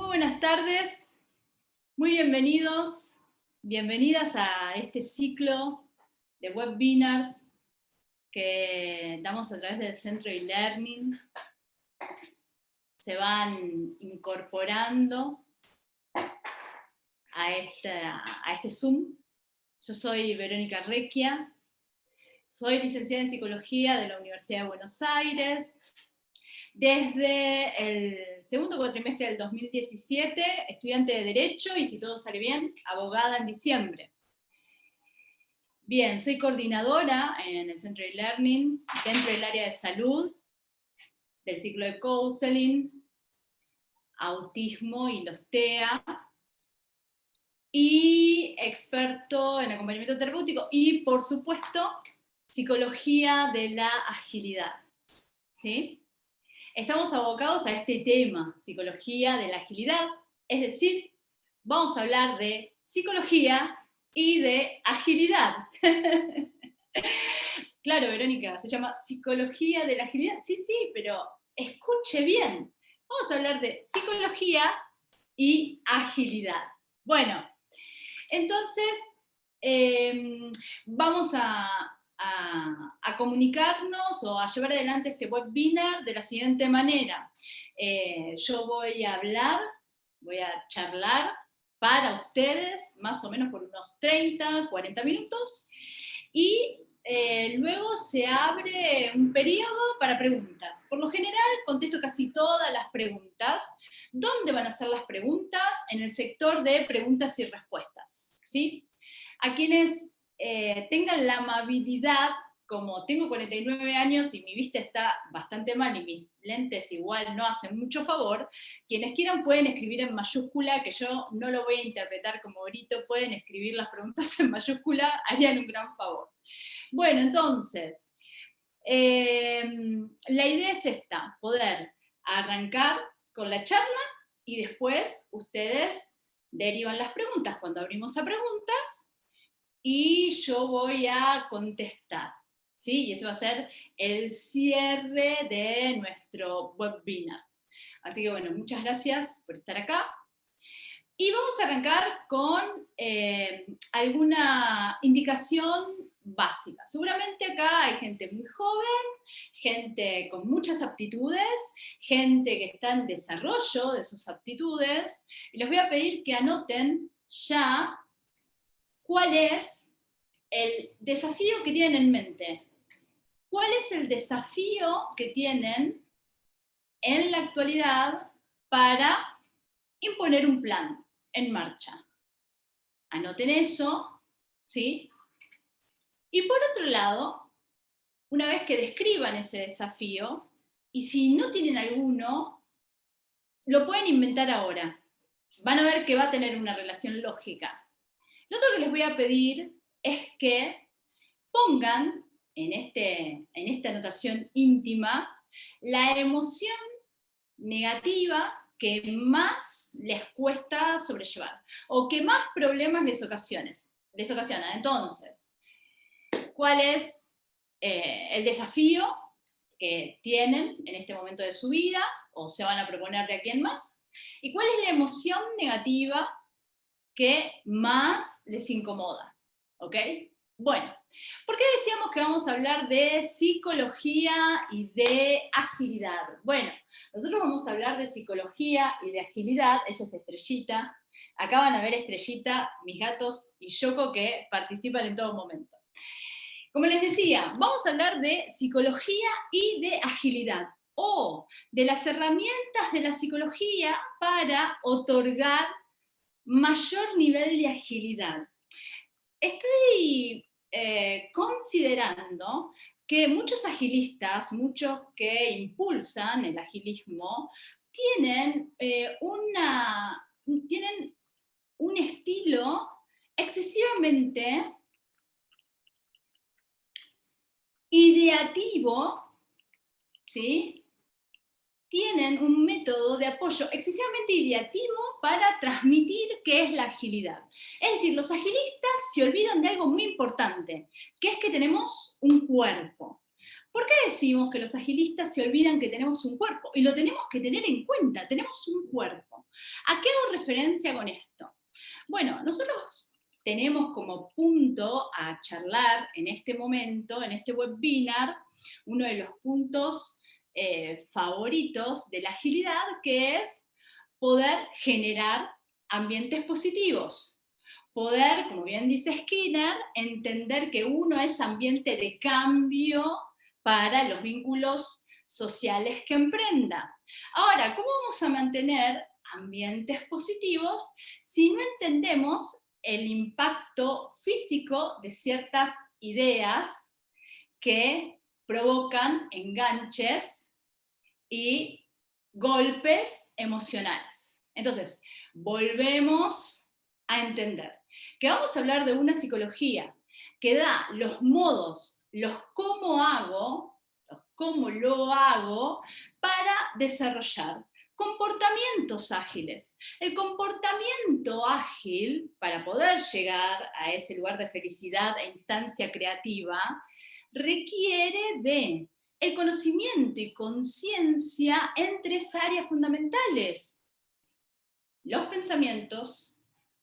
buenas tardes, muy bienvenidos, bienvenidas a este ciclo de webinars que damos a través del Centro e-Learning. Se van incorporando a este Zoom. Yo soy Verónica Recchia, soy licenciada en Psicología de la Universidad de Buenos Aires. Desde el segundo cuatrimestre del 2017, estudiante de Derecho y, si todo sale bien, abogada en diciembre. Bien, soy coordinadora en el Centro e-Learning, dentro del área de salud, del ciclo de counseling, autismo y los TEA, y experto en acompañamiento terapéutico y, por supuesto, psicología de la agilidad. ¿Sí? Estamos abocados a este tema, psicología de la agilidad, es decir, vamos a hablar de psicología y de agilidad. Claro, Verónica, se llama psicología de la agilidad. Sí, pero escuche bien. Vamos a hablar de psicología y agilidad. Bueno, entonces vamos a comunicarnos o a llevar adelante este webinar de la siguiente manera. Yo voy a charlar para ustedes, más o menos por unos 30, 40 minutos, y luego se abre un periodo para preguntas. Por lo general contesto casi todas las preguntas. ¿Dónde van a ser las preguntas? En el sector de preguntas y respuestas, ¿sí? A quienes tengan la amabilidad, como tengo 49 años y mi vista está bastante mal y mis lentes igual no hacen mucho favor, quienes quieran pueden escribir en mayúscula, que yo no lo voy a interpretar como grito, pueden escribir las preguntas en mayúscula, harían un gran favor. Bueno, entonces, la idea es esta, poder arrancar con la charla y después ustedes derivan las preguntas cuando abrimos a preguntas y yo voy a contestar, ¿sí? Y ese va a ser el cierre de nuestro webinar. Así que bueno, muchas gracias por estar acá. Y vamos a arrancar con alguna indicación básica. Seguramente acá hay gente muy joven, gente con muchas aptitudes, gente que está en desarrollo de sus aptitudes, y les voy a pedir que anoten ya cuál es el desafío que tienen en mente. ¿Cuál es el desafío que tienen en la actualidad para imponer un plan en marcha? Anoten eso, ¿sí? Y por otro lado, una vez que describan ese desafío, y si no tienen alguno, lo pueden inventar ahora. Van a ver que va a tener una relación lógica. Lo otro que les voy a pedir es que pongan en esta anotación íntima la emoción negativa que más les cuesta sobrellevar o que más problemas les ocasiona. Entonces, ¿cuál es el desafío que tienen en este momento de su vida o se van a proponer de aquí en más? ¿Y cuál es la emoción negativa que más les incomoda? ¿Ok? Bueno, ¿por qué decíamos que vamos a hablar de psicología y de agilidad? Bueno, nosotros vamos a hablar de psicología y de agilidad. Ella es Estrellita. Acá van a ver Estrellita, mis gatos y Yoko, que participan en todo momento. Como les decía, vamos a hablar de psicología y de agilidad, o de las herramientas de la psicología para otorgar mayor nivel de agilidad. Estoy considerando que muchos agilistas, muchos que impulsan el agilismo, tienen un estilo excesivamente ideativo, ¿sí? Tienen un método de apoyo excesivamente ideativo para transmitir qué es la agilidad. Es decir, los agilistas se olvidan de algo muy importante, que es que tenemos un cuerpo. ¿Por qué decimos que los agilistas se olvidan que tenemos un cuerpo? Y lo tenemos que tener en cuenta, tenemos un cuerpo. ¿A qué hago referencia con esto? Bueno, nosotros tenemos como punto a charlar en este momento, en este webinar, uno de los puntos favoritos de la agilidad, que es poder generar ambientes positivos. Poder, como bien dice Skinner, entender que uno es ambiente de cambio para los vínculos sociales que emprenda. Ahora, ¿cómo vamos a mantener ambientes positivos si no entendemos el impacto físico de ciertas ideas que provocan enganches y golpes emocionales? Entonces, volvemos a entender que vamos a hablar de una psicología que da los modos, los cómo hago, los cómo lo hago para desarrollar comportamientos ágiles. El comportamiento ágil, para poder llegar a ese lugar de felicidad e instancia creativa, requiere de el conocimiento y conciencia en tres áreas fundamentales: los pensamientos,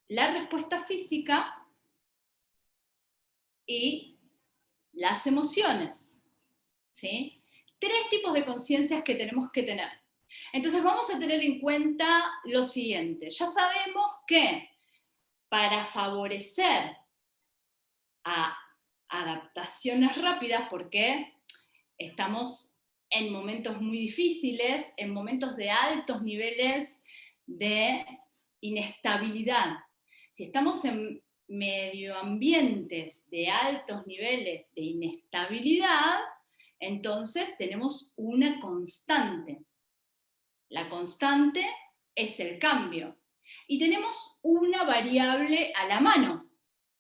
la respuesta física y las emociones, ¿sí? Tres tipos de conciencias que tenemos que tener. Entonces vamos a tener en cuenta lo siguiente. Ya sabemos que para favorecer a adaptaciones rápidas, porque estamos en momentos muy difíciles, en momentos de altos niveles de inestabilidad. Si estamos en medioambientes de altos niveles de inestabilidad, entonces tenemos una constante. La constante es el cambio. Y tenemos una variable a la mano,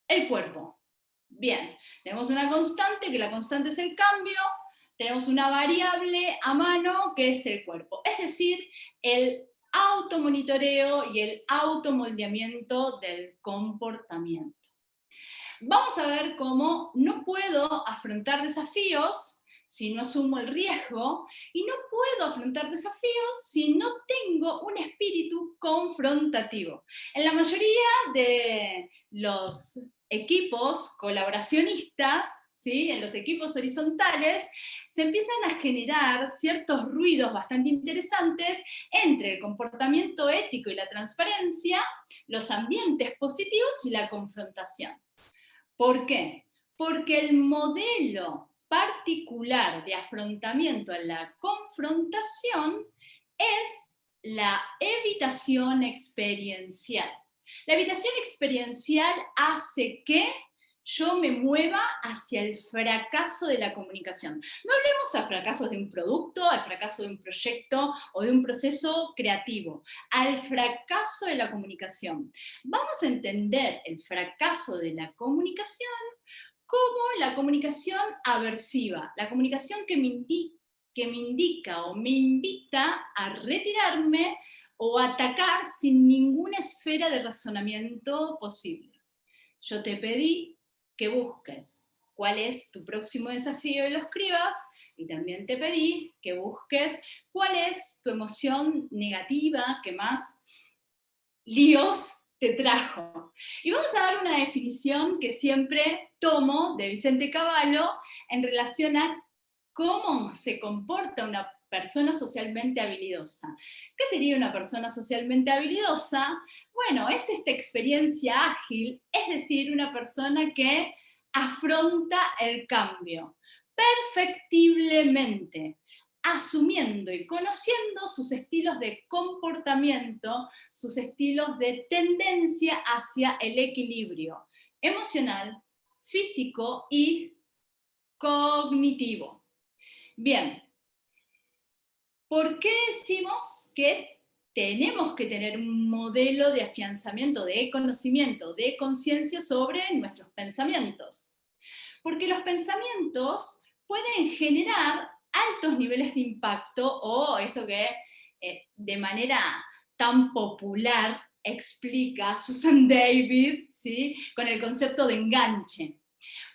el cuerpo. Bien, tenemos una constante, que la constante es el cambio, tenemos una variable a mano, que es el cuerpo. Es decir, el automonitoreo y el automoldeamiento del comportamiento. Vamos a ver cómo no puedo afrontar desafíos si no asumo el riesgo, y no puedo afrontar desafíos si no tengo un espíritu confrontativo. En la mayoría de los equipos colaboracionistas, ¿sí?, en los equipos horizontales, se empiezan a generar ciertos ruidos bastante interesantes entre el comportamiento ético y la transparencia, los ambientes positivos y la confrontación. ¿Por qué? Porque el modelo particular de afrontamiento a la confrontación es la evitación experiencial. La evitación experiencial hace que yo me mueva hacia el fracaso de la comunicación. No hablemos a fracasos de un producto, al fracaso de un proyecto o de un proceso creativo, al fracaso de la comunicación. Vamos a entender el fracaso de la comunicación como la comunicación aversiva, la comunicación que me indica o me invita a retirarme o a atacar sin ninguna esfera de razonamiento posible. Yo te pedí que busques cuál es tu próximo desafío y lo escribas, y también te pedí que busques cuál es tu emoción negativa que más líos te trajo. Y vamos a dar una definición que siempre tomo de Vicente Cavallo en relación a cómo se comporta una persona socialmente habilidosa. ¿Qué sería una persona socialmente habilidosa? Bueno, es esta experiencia ágil, es decir, una persona que afronta el cambio perfectiblemente, asumiendo y conociendo sus estilos de comportamiento, sus estilos de tendencia hacia el equilibrio emocional, físico y cognitivo. Bien, ¿por qué decimos que tenemos que tener un modelo de afianzamiento, de conocimiento, de conciencia sobre nuestros pensamientos? Porque los pensamientos pueden generar altos niveles de impacto, o eso que de manera tan popular explica Susan David, ¿sí?, con el concepto de enganche.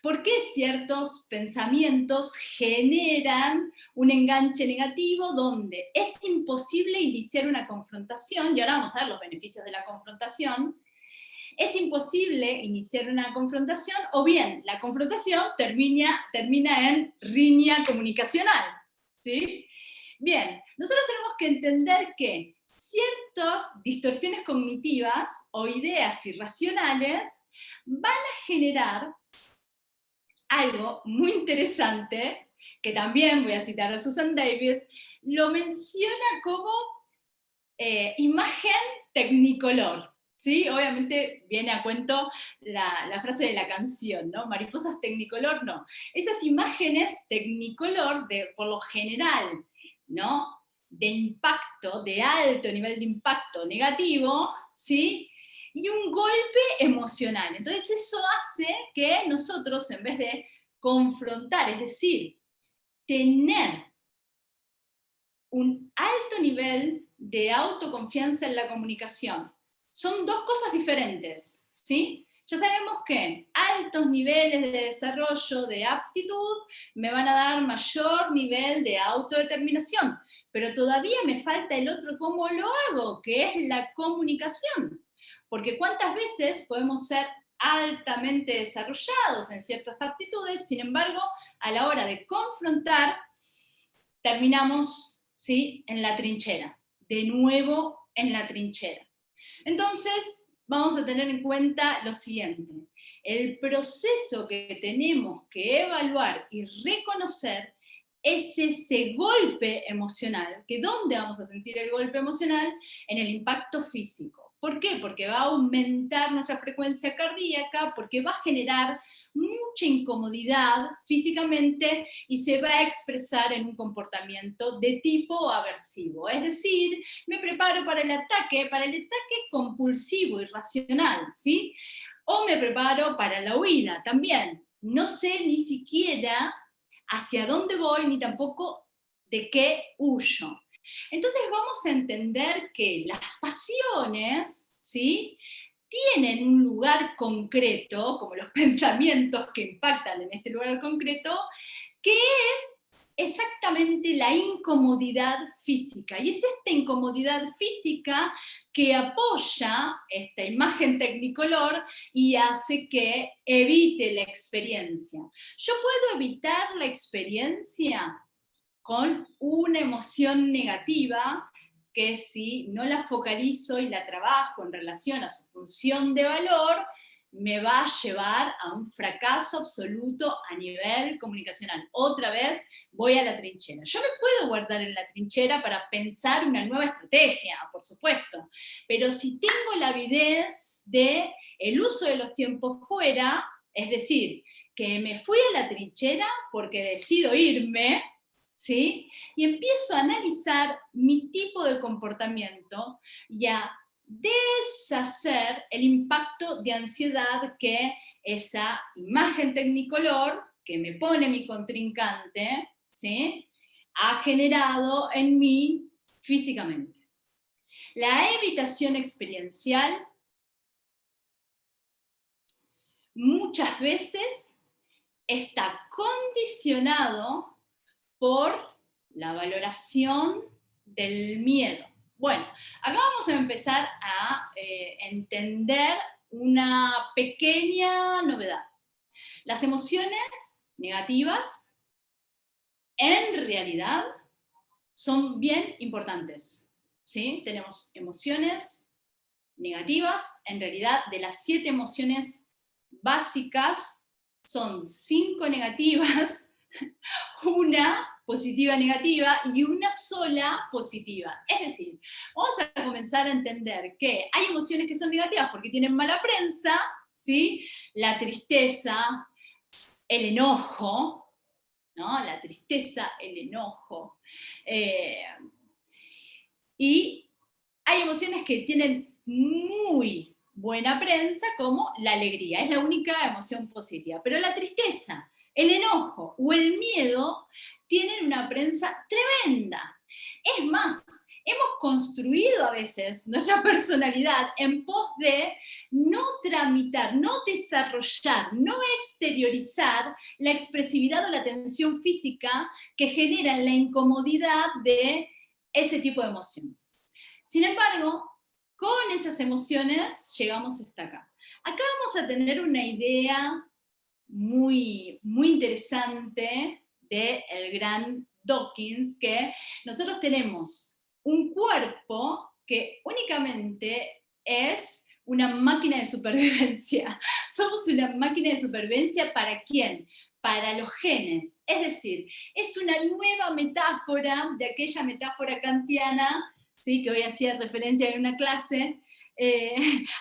¿Por qué ciertos pensamientos generan un enganche negativo donde es imposible iniciar una confrontación? Y ahora vamos a ver los beneficios de la confrontación. Es imposible iniciar una confrontación, o bien la confrontación termina en riña comunicacional, ¿sí? Bien, nosotros tenemos que entender que ciertas distorsiones cognitivas o ideas irracionales van a generar algo muy interesante, que también voy a citar a Susan David, lo menciona como imagen tecnicolor. ¿Sí? Obviamente viene a cuento la frase de la canción, ¿no? Mariposas tecnicolor, no. Esas imágenes tecnicolor, por lo general, ¿no? De impacto, de alto nivel de impacto negativo, ¿sí? Y un golpe emocional. Entonces eso hace que nosotros, en vez de confrontar, es decir, tener un alto nivel de autoconfianza en la comunicación, son dos cosas diferentes, ¿sí? Ya sabemos que altos niveles de desarrollo de aptitud me van a dar mayor nivel de autodeterminación, pero todavía me falta el otro cómo lo hago, que es la comunicación. Porque cuántas veces podemos ser altamente desarrollados en ciertas aptitudes, sin embargo, a la hora de confrontar, terminamos, ¿sí?, en la trinchera, de nuevo en la trinchera. Entonces, vamos a tener en cuenta lo siguiente: el proceso que tenemos que evaluar y reconocer es ese golpe emocional, que ¿dónde vamos a sentir el golpe emocional? En el impacto físico. ¿Por qué? Porque va a aumentar nuestra frecuencia cardíaca, porque va a generar mucha incomodidad físicamente y se va a expresar en un comportamiento de tipo aversivo. Es decir, me preparo para el ataque compulsivo, irracional, ¿sí? O me preparo para la huida también. No sé ni siquiera hacia dónde voy, ni tampoco de qué huyo. Entonces vamos a entender que las pasiones, ¿sí?, tienen un lugar concreto, como los pensamientos que impactan en este lugar concreto, que es exactamente la incomodidad física. Y es esta incomodidad física que apoya esta imagen tecnicolor y hace que evite la experiencia. Yo puedo evitar la experiencia con una emoción negativa que si no la focalizo y la trabajo en relación a su función de valor, me va a llevar a un fracaso absoluto a nivel comunicacional. Otra vez voy a la trinchera. Yo me puedo guardar en la trinchera para pensar una nueva estrategia, por supuesto, pero si tengo la avidez de el uso de los tiempos fuera, es decir, que me fui a la trinchera porque decido irme, ¿sí?, y empiezo a analizar mi tipo de comportamiento y a deshacer el impacto de ansiedad que esa imagen tecnicolor que me pone mi contrincante, ¿sí?, ha generado en mí físicamente. La evitación experiencial muchas veces está condicionado por la valoración del miedo. Bueno, acá vamos a empezar a entender una pequeña novedad. Las emociones negativas, en realidad, son bien importantes, ¿sí? Tenemos emociones negativas, en realidad, de las 7 emociones básicas, son 5 negativas, una positiva negativa y una sola positiva. Es decir, vamos a comenzar a entender que hay emociones que son negativas porque tienen mala prensa, ¿sí? La tristeza, el enojo, ¿no? La tristeza, el enojo. Y hay emociones que tienen muy buena prensa, como la alegría, es la única emoción positiva. Pero la tristeza, el enojo o el miedo tienen una prensa tremenda. Es más, hemos construido a veces nuestra personalidad en pos de no tramitar, no desarrollar, no exteriorizar la expresividad o la tensión física que generan la incomodidad de ese tipo de emociones. Sin embargo, con esas emociones llegamos hasta acá. Acá vamos a tener una idea muy, muy interesante del gran Dawkins, que nosotros tenemos un cuerpo que únicamente es una máquina de supervivencia. Somos una máquina de supervivencia ¿para quién? Para los genes. Es decir, es una nueva metáfora de aquella metáfora kantiana, ¿sí? Que hoy hacía referencia en una clase,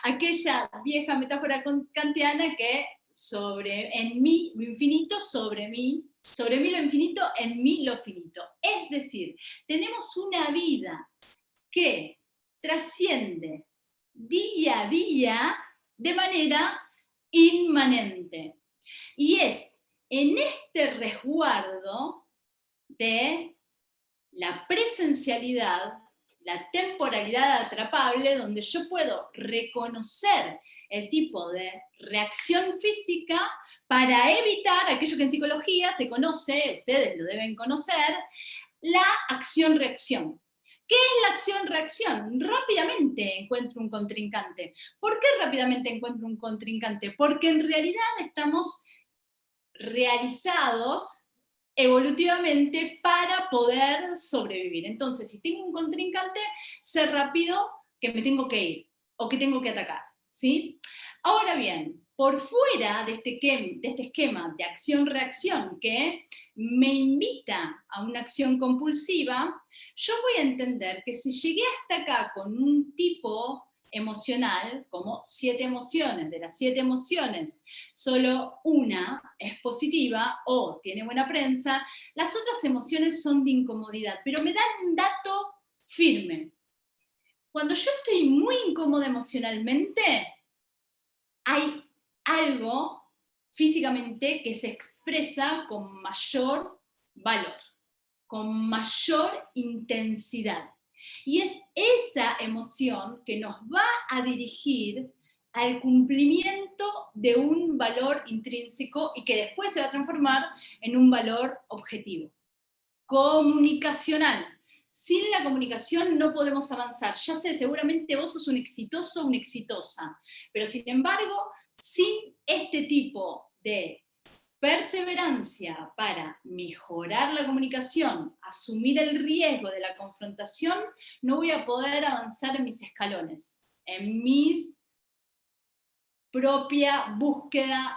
aquella vieja metáfora kantiana que en mí lo infinito, sobre mí lo infinito, en mí lo finito. Es decir, tenemos una vida que trasciende día a día de manera inmanente. Y es en este resguardo de la presencialidad, la temporalidad atrapable, donde yo puedo reconocer el tipo de reacción física para evitar aquello que en psicología se conoce, ustedes lo deben conocer, la acción-reacción. ¿Qué es la acción-reacción? Rápidamente encuentro un contrincante. ¿Por qué rápidamente encuentro un contrincante? Porque en realidad estamos realizados evolutivamente para poder sobrevivir. Entonces, si tengo un contrincante, sé rápido que me tengo que ir o que tengo que atacar, ¿sí? Ahora bien, por fuera de este esquema de acción-reacción que me invita a una acción compulsiva, yo voy a entender que si llegué hasta acá con un tipo emocional, como 7 emociones, de las 7 emociones, solo una es positiva o tiene buena prensa, las otras emociones son de incomodidad, pero me dan un dato firme. Cuando yo estoy muy incómoda emocionalmente, hay algo físicamente que se expresa con mayor valor, con mayor intensidad. Y es esa emoción que nos va a dirigir al cumplimiento de un valor intrínseco y que después se va a transformar en un valor objetivo. Comunicacional. Sin la comunicación no podemos avanzar. Ya sé, seguramente vos sos un exitoso o una exitosa, pero sin embargo, sin este tipo de perseverancia para mejorar la comunicación, asumir el riesgo de la confrontación, no voy a poder avanzar en mis escalones, en mis propias búsquedas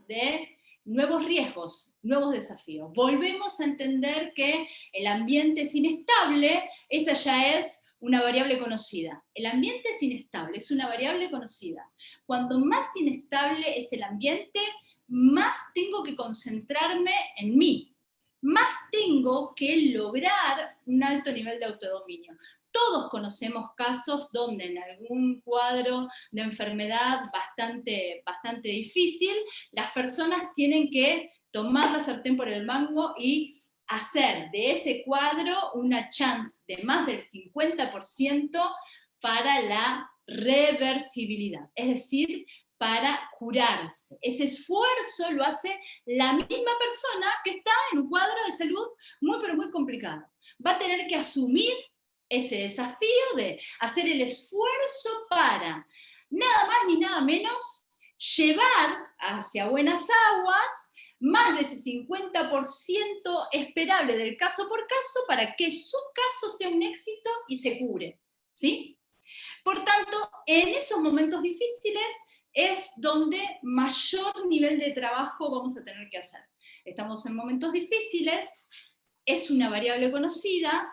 de nuevos riesgos, nuevos desafíos. Volvemos a entender que el ambiente es inestable, esa ya es una variable conocida. El ambiente es inestable, es una variable conocida. Cuanto más inestable es el ambiente, más tengo que concentrarme en mí, más tengo que lograr un alto nivel de autodominio. Todos conocemos casos donde en algún cuadro de enfermedad bastante difícil, las personas tienen que tomar la sartén por el mango y hacer de ese cuadro una chance de más del 50% para la reversibilidad, es decir, para curarse. Ese esfuerzo lo hace la misma persona que está en un cuadro de salud muy, pero muy complicado. Va a tener que asumir ese desafío de hacer el esfuerzo para, nada más ni nada menos, llevar hacia buenas aguas más de ese 50% esperable del caso por caso para que su caso sea un éxito y se cure, ¿sí? Por tanto, en esos momentos difíciles es donde mayor nivel de trabajo vamos a tener que hacer. Estamos en momentos difíciles, es una variable conocida,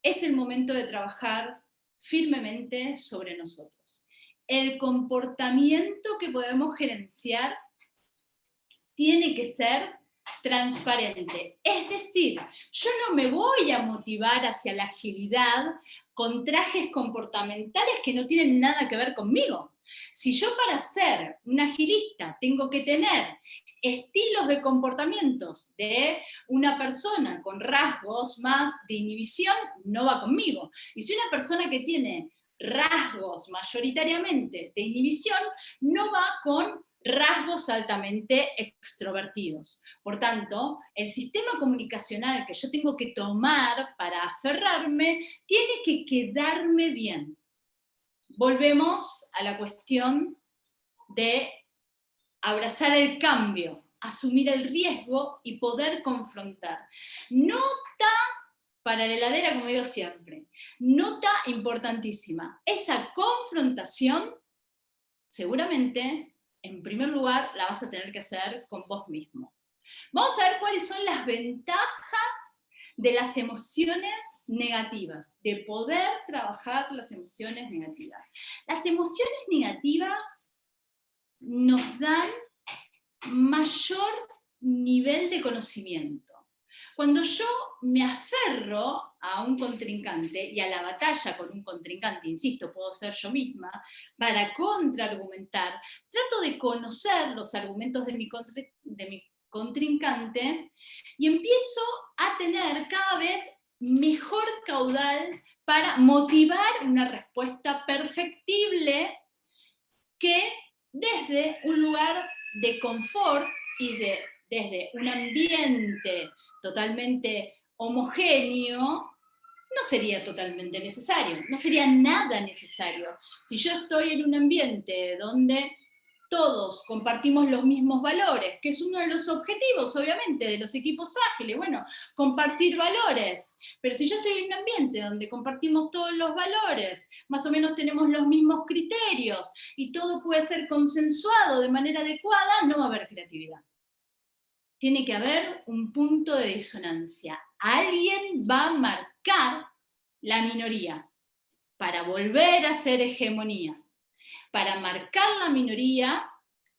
es el momento de trabajar firmemente sobre nosotros. El comportamiento que podemos gerenciar tiene que ser transparente. Es decir, yo no me voy a motivar hacia la agilidad con trajes comportamentales que no tienen nada que ver conmigo. Si yo para ser un agilista tengo que tener estilos de comportamientos de una persona con rasgos más de inhibición no va conmigo. Y si una persona que tiene rasgos mayoritariamente de inhibición no va con rasgos altamente extrovertidos. Por tanto, el sistema comunicacional que yo tengo que tomar para aferrarme tiene que quedarme bien. Volvemos a la cuestión de abrazar el cambio, asumir el riesgo y poder confrontar. Nota para la heladera, como digo siempre, nota importantísima. Esa confrontación, seguramente, en primer lugar, la vas a tener que hacer con vos mismo. Vamos a ver cuáles son las ventajas de las emociones negativas, de poder trabajar las emociones negativas. Las emociones negativas nos dan mayor nivel de conocimiento. Cuando yo me aferro a un contrincante y a la batalla con un contrincante, insisto, puedo ser yo misma, para contraargumentar, trato de conocer los argumentos de mi contrincante y empiezo a tener cada vez mejor caudal para motivar una respuesta perfectible que desde un lugar de confort y desde un ambiente totalmente homogéneo, no sería totalmente necesario, no sería nada necesario. Si yo estoy en un ambiente donde todos compartimos los mismos valores, que es uno de los objetivos, obviamente, de los equipos ágiles, bueno, compartir valores, pero si yo estoy en un ambiente donde compartimos todos los valores, más o menos tenemos los mismos criterios, y todo puede ser consensuado de manera adecuada, no va a haber creatividad. Tiene que haber un punto de disonancia. Alguien va a marcar la minoría para volver a ser hegemonía, para marcar la minoría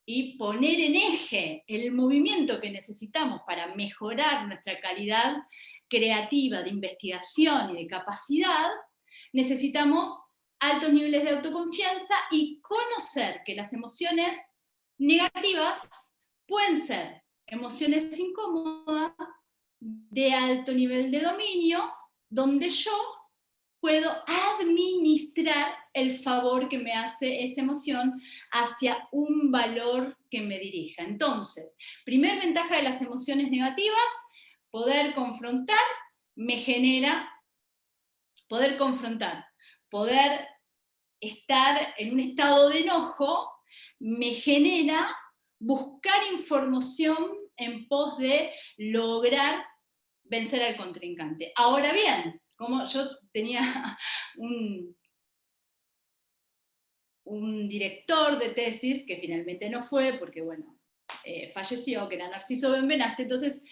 y poner en eje el movimiento que necesitamos para mejorar nuestra calidad creativa de investigación y de capacidad, necesitamos altos niveles de autoconfianza y conocer que las emociones negativas pueden ser emociones incómodas, de alto nivel de dominio, donde yo puedo administrar el favor que me hace esa emoción hacia un valor que me dirija. Entonces, primer ventaja de las emociones negativas, poder confrontar, me genera poder confrontar, poder estar en un estado de enojo, me genera buscar información en pos de lograr vencer al contrincante. Ahora bien, como yo tenía un director de tesis, que finalmente no fue, porque bueno, falleció, que era Narciso Benvenaste, entonces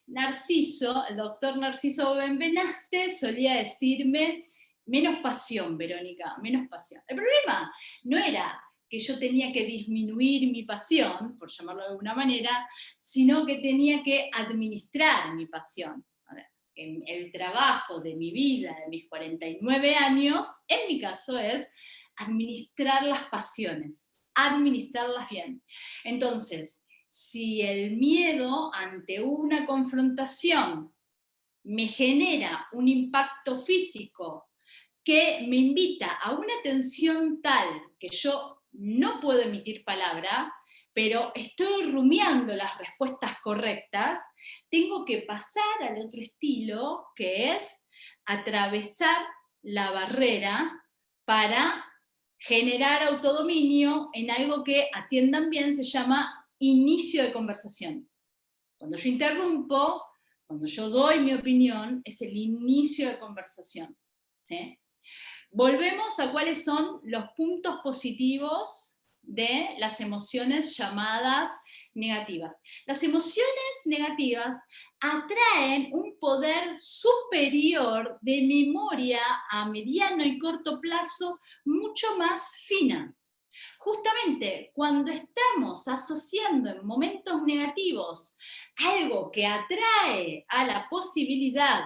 Narciso, el doctor Narciso Benvenaste solía decirme, menos pasión, Verónica, menos pasión. El problema no era que yo tenía que disminuir mi pasión, por llamarlo de alguna manera, sino que tenía que administrar mi pasión. El trabajo de mi vida, de mis 49 años, en mi caso es administrar las pasiones, administrarlas bien. Entonces, si el miedo ante una confrontación me genera un impacto físico que me invita a una tensión tal que yo no puedo emitir palabra, pero estoy rumiando las respuestas correctas, tengo que pasar al otro estilo, que es atravesar la barrera para generar autodominio en algo que, atiendan bien, se llama inicio de conversación. Cuando yo interrumpo, cuando yo doy mi opinión, es el inicio de conversación. ¿Sí? Volvemos a cuáles son los puntos positivos de las emociones llamadas negativas. Las emociones negativas atraen un poder superior de memoria a mediano y corto plazo mucho más fina. Justamente cuando estamos asociando en momentos negativos algo que atrae a la posibilidad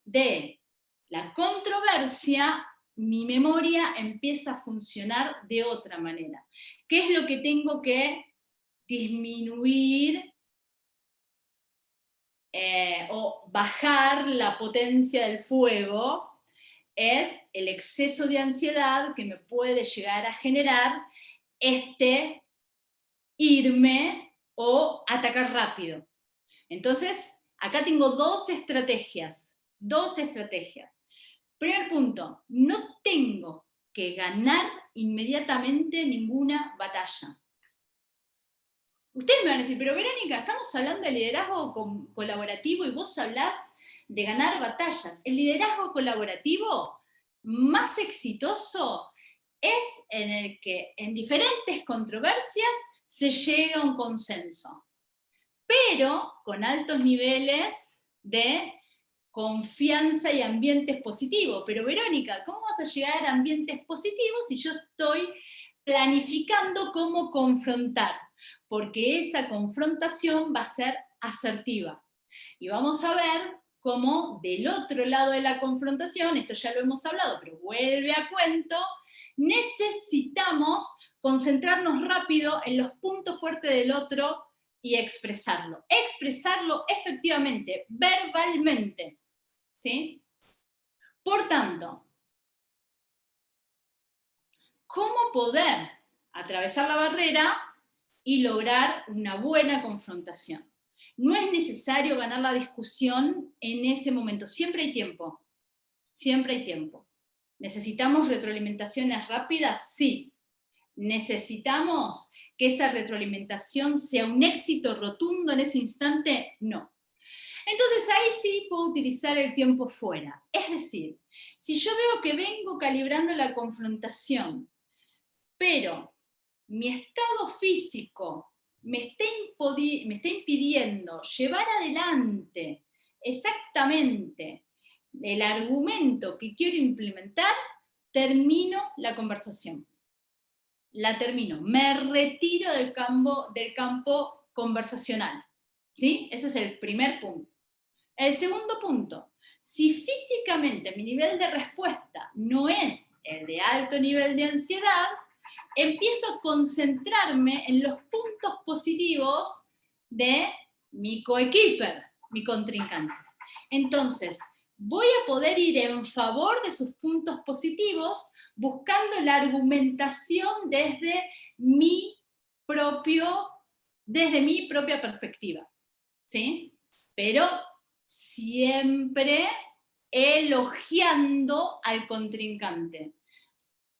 de la controversia, mi memoria empieza a funcionar de otra manera. ¿Qué es lo que tengo que disminuir o bajar la potencia del fuego, es el exceso de ansiedad que me puede llegar a generar irme o atacar rápido. Entonces, acá tengo dos estrategias. Primer punto, no tengo que ganar inmediatamente ninguna batalla. Ustedes me van a decir, pero Verónica, estamos hablando de liderazgo colaborativo y vos hablás de ganar batallas. El liderazgo colaborativo más exitoso es en el que en diferentes controversias se llega a un consenso, pero con altos niveles de confianza y ambientes positivos. Pero Verónica, ¿cómo vas a llegar a ambientes positivos si yo estoy planificando cómo confrontar? Porque esa confrontación va a ser asertiva. Y vamos a ver cómo del otro lado de la confrontación, esto ya lo hemos hablado, pero vuelve a cuento, necesitamos concentrarnos rápido en los puntos fuertes del otro y expresarlo. Expresarlo efectivamente, verbalmente. ¿Sí? Por tanto, ¿cómo poder atravesar la barrera y lograr una buena confrontación? No es necesario ganar la discusión en ese momento, siempre hay tiempo, siempre hay tiempo. ¿Necesitamos retroalimentaciones rápidas? Sí. ¿Necesitamos que esa retroalimentación sea un éxito rotundo en ese instante? No. Entonces ahí sí puedo utilizar el tiempo fuera. Es decir, si yo veo que vengo calibrando la confrontación, pero mi estado físico me está impidiendo llevar adelante exactamente el argumento que quiero implementar, termino la conversación. La termino, me retiro del campo conversacional. ¿Sí? Ese es el primer punto. El segundo punto, si físicamente mi nivel de respuesta no es el de alto nivel de ansiedad, empiezo a concentrarme en los puntos positivos de mi coequiper, mi contrincante. Entonces, voy a poder ir en favor de sus puntos positivos buscando la argumentación desde mi propia perspectiva. ¿Sí? Pero siempre elogiando al contrincante.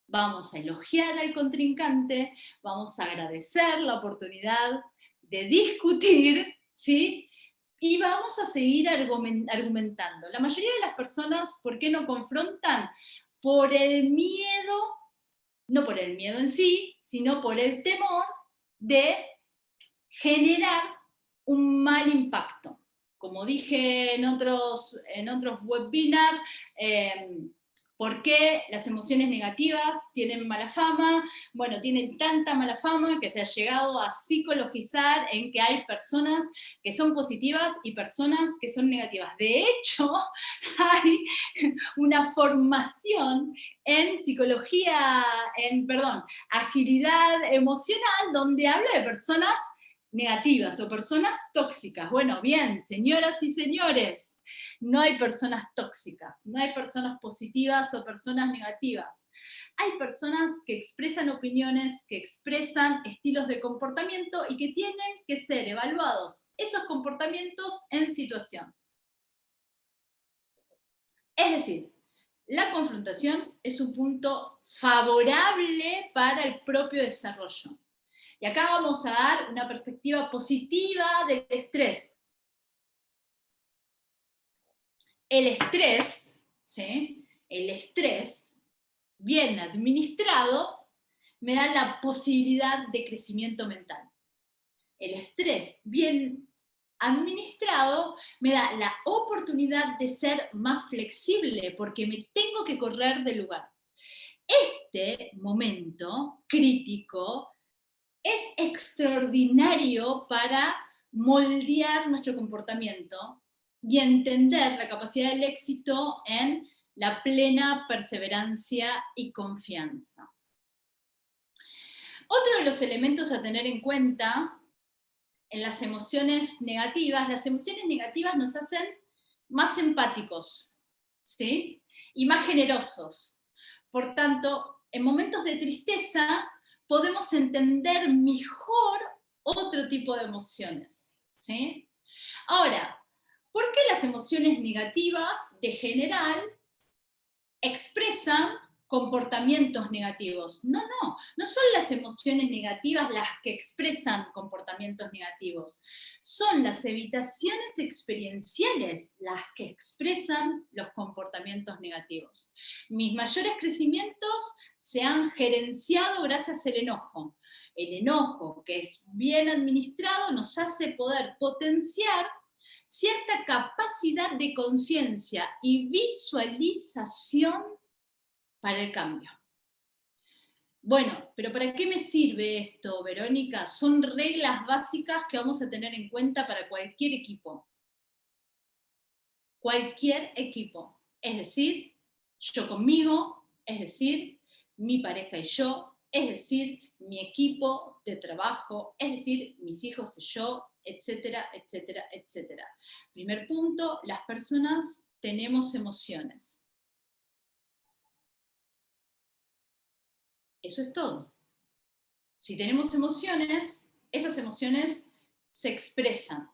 Vamos a elogiar al contrincante, vamos a agradecer la oportunidad de discutir, ¿sí? Y vamos a seguir argumentando. La mayoría de las personas, ¿por qué no confrontan? Por el miedo, no por el miedo en sí, sino por el temor de generar un mal impacto. Como dije en otros webinars, ¿por qué las emociones negativas tienen mala fama? Bueno, tienen tanta mala fama que se ha llegado a psicologizar en que hay personas que son positivas y personas que son negativas. De hecho, hay una formación en agilidad emocional, donde habla de personas negativas o personas tóxicas. Bueno, bien, señoras y señores, no hay personas tóxicas, no hay personas positivas o personas negativas. Hay personas que expresan opiniones, que expresan estilos de comportamiento y que tienen que ser evaluados esos comportamientos en situación. Es decir, la confrontación es un punto favorable para el propio desarrollo. Y acá vamos a dar una perspectiva positiva del estrés. El estrés, ¿sí? El estrés, bien administrado, me da la posibilidad de crecimiento mental. El estrés, bien administrado, me da la oportunidad de ser más flexible porque me tengo que correr del lugar. Este momento crítico es extraordinario para moldear nuestro comportamiento y entender la capacidad del éxito en la plena perseverancia y confianza. Otro de los elementos a tener en cuenta en las emociones negativas nos hacen más empáticos, ¿sí? Y más generosos. Por tanto, en momentos de tristeza podemos entender mejor otro tipo de emociones, ¿sí? Ahora, ¿por qué las emociones negativas de general expresan comportamientos negativos? No son las emociones negativas las que expresan comportamientos negativos, son las evitaciones experienciales las que expresan los comportamientos negativos. Mis mayores crecimientos se han gerenciado gracias al enojo. El enojo, que es bien administrado, nos hace poder potenciar cierta capacidad de conciencia y visualización para el cambio. Bueno, pero ¿para qué me sirve esto, Verónica? Son reglas básicas que vamos a tener en cuenta para cualquier equipo. Cualquier equipo. Es decir, yo conmigo, es decir, mi pareja y yo, es decir, mi equipo de trabajo, es decir, mis hijos y yo, etcétera, etcétera, etcétera. Primer punto, las personas tenemos emociones. Eso es todo. Si tenemos emociones, esas emociones se expresan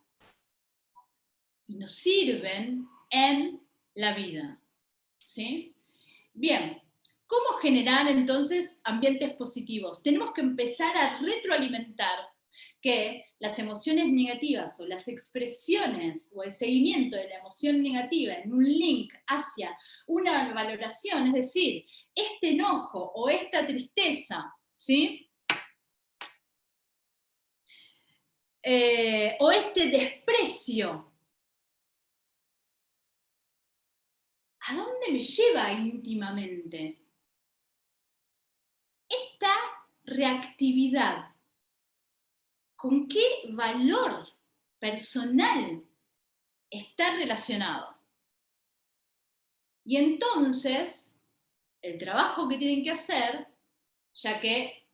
y nos sirven en la vida, ¿sí? Bien, ¿cómo generar entonces ambientes positivos? Tenemos que empezar a retroalimentar que las emociones negativas o las expresiones o el seguimiento de la emoción negativa en un link hacia una valoración, es decir, este enojo o esta tristeza, ¿sí? O este desprecio, ¿a dónde me lleva íntimamente? Esta reactividad, ¿con qué valor personal está relacionado? Y entonces, el trabajo que tienen que hacer, ya que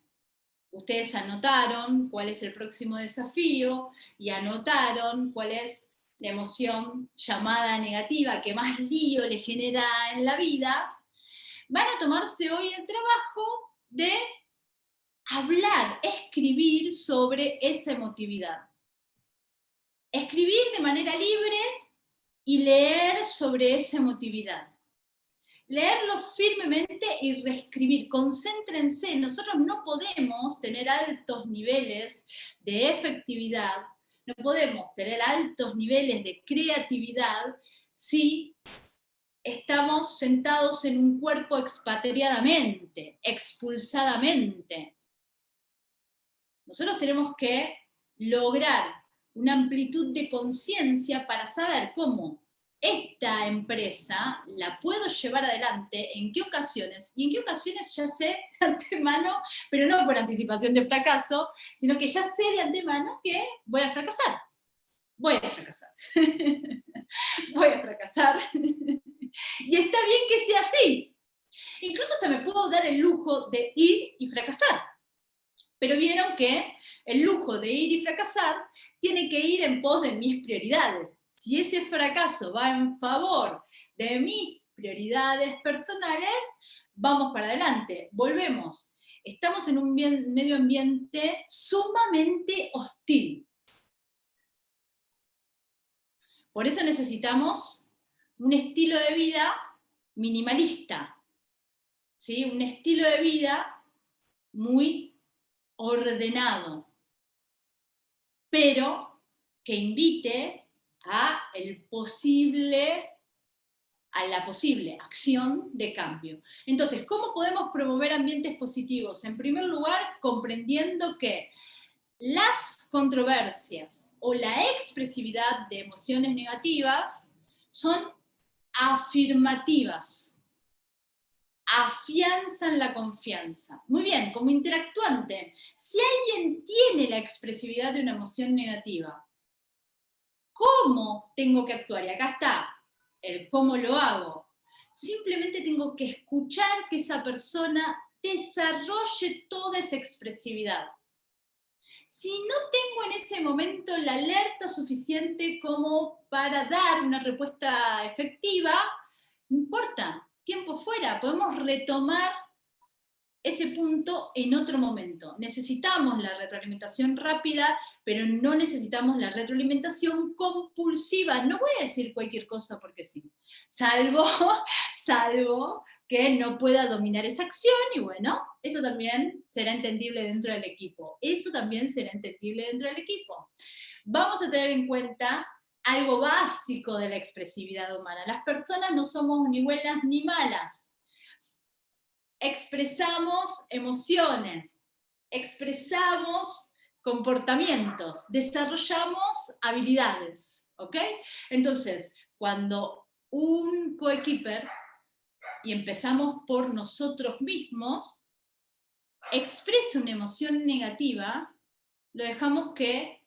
ustedes anotaron cuál es el próximo desafío y anotaron cuál es la emoción llamada negativa que más lío le genera en la vida, van a tomarse hoy el trabajo de hablar, escribir sobre esa emotividad. Escribir de manera libre y leer sobre esa emotividad. Leerlo firmemente y reescribir. Concéntrense, nosotros no podemos tener altos niveles de efectividad, no podemos tener altos niveles de creatividad si estamos sentados en un cuerpo expatriadamente, expulsadamente. Nosotros tenemos que lograr una amplitud de conciencia para saber cómo esta empresa la puedo llevar adelante, en qué ocasiones, y en qué ocasiones ya sé de antemano, pero no por anticipación de fracaso, sino que ya sé de antemano que voy a fracasar. Voy a fracasar. Voy a fracasar. Y está bien que sea así. Incluso hasta me puedo dar el lujo de ir y fracasar. Pero vieron que el lujo de ir y fracasar tiene que ir en pos de mis prioridades. Si ese fracaso va en favor de mis prioridades personales, vamos para adelante, volvemos. Estamos en un medio ambiente sumamente hostil. Por eso necesitamos un estilo de vida minimalista, ¿sí? Un estilo de vida muy ordenado, pero que invite a la posible acción de cambio. Entonces, ¿cómo podemos promover ambientes positivos? En primer lugar, comprendiendo que las controversias o la expresividad de emociones negativas son afirmativas, afianzan la confianza. Muy bien, como interactuante, si alguien tiene la expresividad de una emoción negativa, ¿cómo tengo que actuar? Y acá está el cómo lo hago. Simplemente tengo que escuchar que esa persona desarrolle toda esa expresividad. Si no tengo en ese momento la alerta suficiente como para dar una respuesta efectiva, no importa, tiempo fuera, podemos retomar ese punto en otro momento. Necesitamos la retroalimentación rápida, pero no necesitamos la retroalimentación compulsiva. No voy a decir cualquier cosa porque sí, salvo que no pueda dominar esa acción, y bueno, eso también será entendible dentro del equipo. Eso también será entendible dentro del equipo. Vamos a tener en cuenta algo básico de la expresividad humana. Las personas no somos ni buenas ni malas. Expresamos emociones, expresamos comportamientos, desarrollamos habilidades, ¿ok? Entonces, cuando un coequiper, y empezamos por nosotros mismos, expresa una emoción negativa, lo dejamos que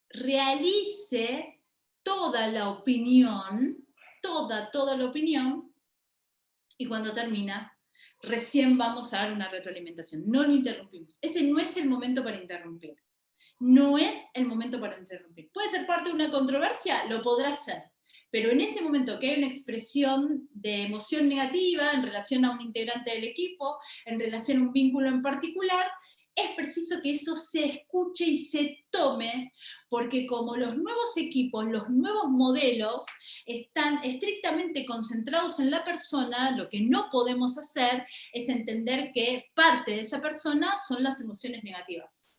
realice toda la opinión, toda la opinión, y cuando termina, recién vamos a dar una retroalimentación. No lo interrumpimos. Ese no es el momento para interrumpir. No es el momento para interrumpir. ¿Puede ser parte de una controversia? Lo podrá ser. Pero en ese momento que hay una expresión de emoción negativa en relación a un integrante del equipo, en relación a un vínculo en particular, es preciso que eso se escuche y se tome, porque como los nuevos equipos, los nuevos modelos están estrictamente concentrados en la persona, lo que no podemos hacer es entender que parte de esa persona son las emociones negativas.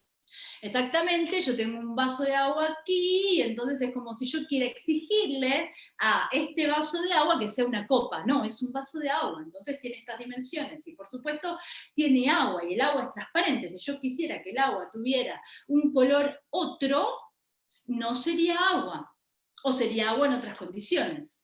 Exactamente, yo tengo un vaso de agua aquí, y entonces es como si yo quiera exigirle a este vaso de agua que sea una copa. No, es un vaso de agua, entonces tiene estas dimensiones, y por supuesto tiene agua, y el agua es transparente. Si yo quisiera que el agua tuviera un color otro, no sería agua, o sería agua en otras condiciones.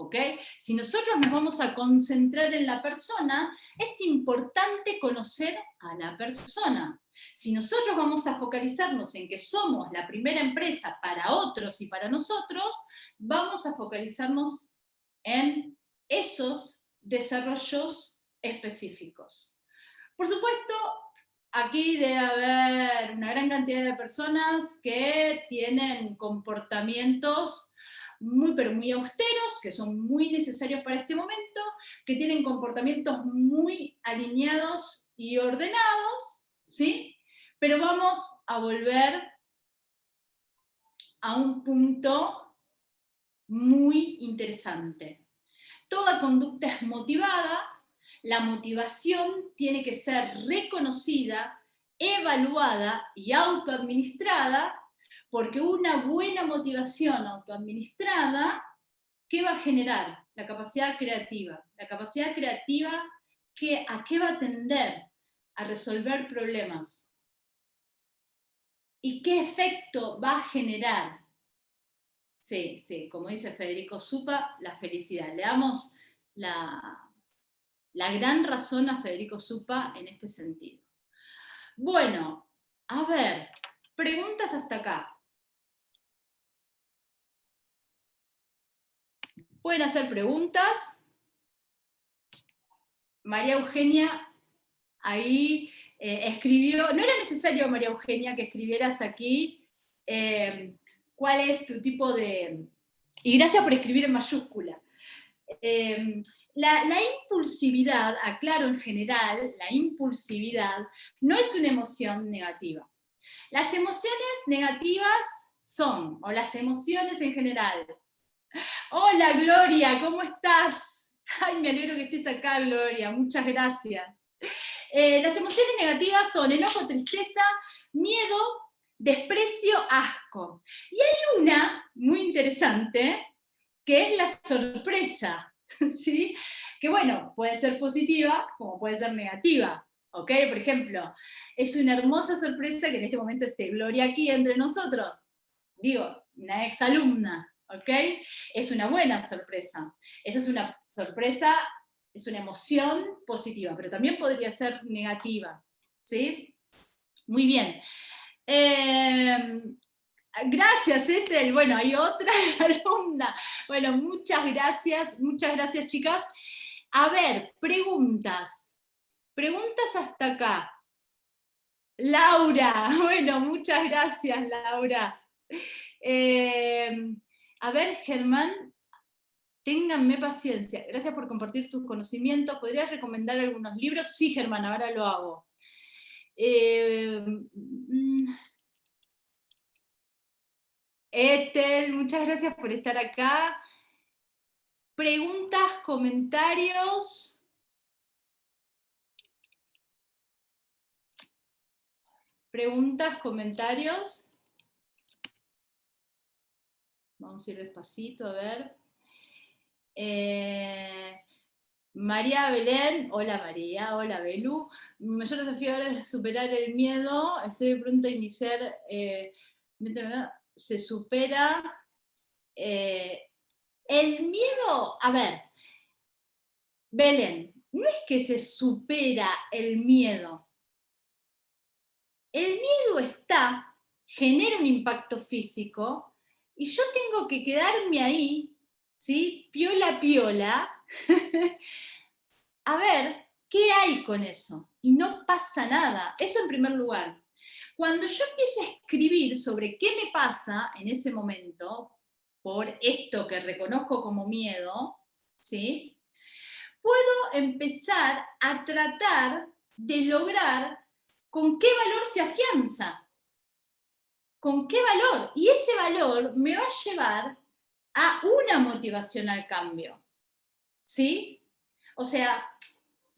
¿Ok? Si nosotros nos vamos a concentrar en la persona, es importante conocer a la persona. Si nosotros vamos a focalizarnos en que somos la primera empresa para otros y para nosotros, vamos a focalizarnos en esos desarrollos específicos. Por supuesto, aquí debe haber una gran cantidad de personas que tienen comportamientos muy, pero muy austeros, que son muy necesarios para este momento, que tienen comportamientos muy alineados y ordenados, ¿sí? Pero vamos a volver a un punto muy interesante. Toda conducta es motivada, la motivación tiene que ser reconocida, evaluada y autoadministrada, porque una buena motivación autoadministrada, ¿qué va a generar? La capacidad creativa. La capacidad creativa, ¿a qué va a tender? A resolver problemas. ¿Y qué efecto va a generar? Sí, sí, como dice Federico Supa, la felicidad. Le damos la gran razón a Federico Supa en este sentido. Bueno, a ver, preguntas hasta acá. Pueden hacer preguntas. María Eugenia ahí escribió, no era necesario, María Eugenia, que escribieras aquí cuál es tu tipo de... Y gracias por escribir en mayúscula. La impulsividad, aclaro en general, la impulsividad no es una emoción negativa. Las emociones negativas son, o las emociones en general. Hola Gloria, ¿cómo estás? Ay, me alegro que estés acá, Gloria, muchas gracias. Las emociones negativas son enojo, tristeza, miedo, desprecio, asco. Y hay una muy interesante, que es la sorpresa, ¿sí? Que bueno, puede ser positiva como puede ser negativa, ¿ok? Por ejemplo, es una hermosa sorpresa que en este momento esté Gloria aquí entre nosotros. Digo, una exalumna, ¿ok? Es una buena sorpresa. Esa es una sorpresa, es una emoción positiva, pero también podría ser negativa, ¿sí? Muy bien. Gracias, Ethel. Bueno, hay otra alumna. Bueno, muchas gracias, chicas. A ver, preguntas. Preguntas hasta acá. Laura, bueno, muchas gracias, Laura. A ver, Germán, ténganme paciencia. Gracias por compartir tus conocimientos. ¿Podrías recomendar algunos libros? Sí, Germán, ahora lo hago. Ethel, muchas gracias por estar acá. Preguntas, comentarios. Preguntas, comentarios. Vamos a ir despacito, a ver. María Belén, hola María, hola Belu. Mi mayor desafío ahora es superar el miedo. Estoy pronto a iniciar. Se supera. El miedo, a ver, Belén, no es que se supera el miedo. El miedo está, genera un impacto físico, y yo tengo que quedarme ahí, ¿sí? Piola, piola, a ver qué hay con eso. Y no pasa nada. Eso en primer lugar. Cuando yo empiezo a escribir sobre qué me pasa en ese momento, por esto que reconozco como miedo, ¿sí? Puedo empezar a tratar de lograr con qué valor se afianza. ¿Con qué valor? Y ese valor me va a llevar a una motivación al cambio. ¿Sí? O sea,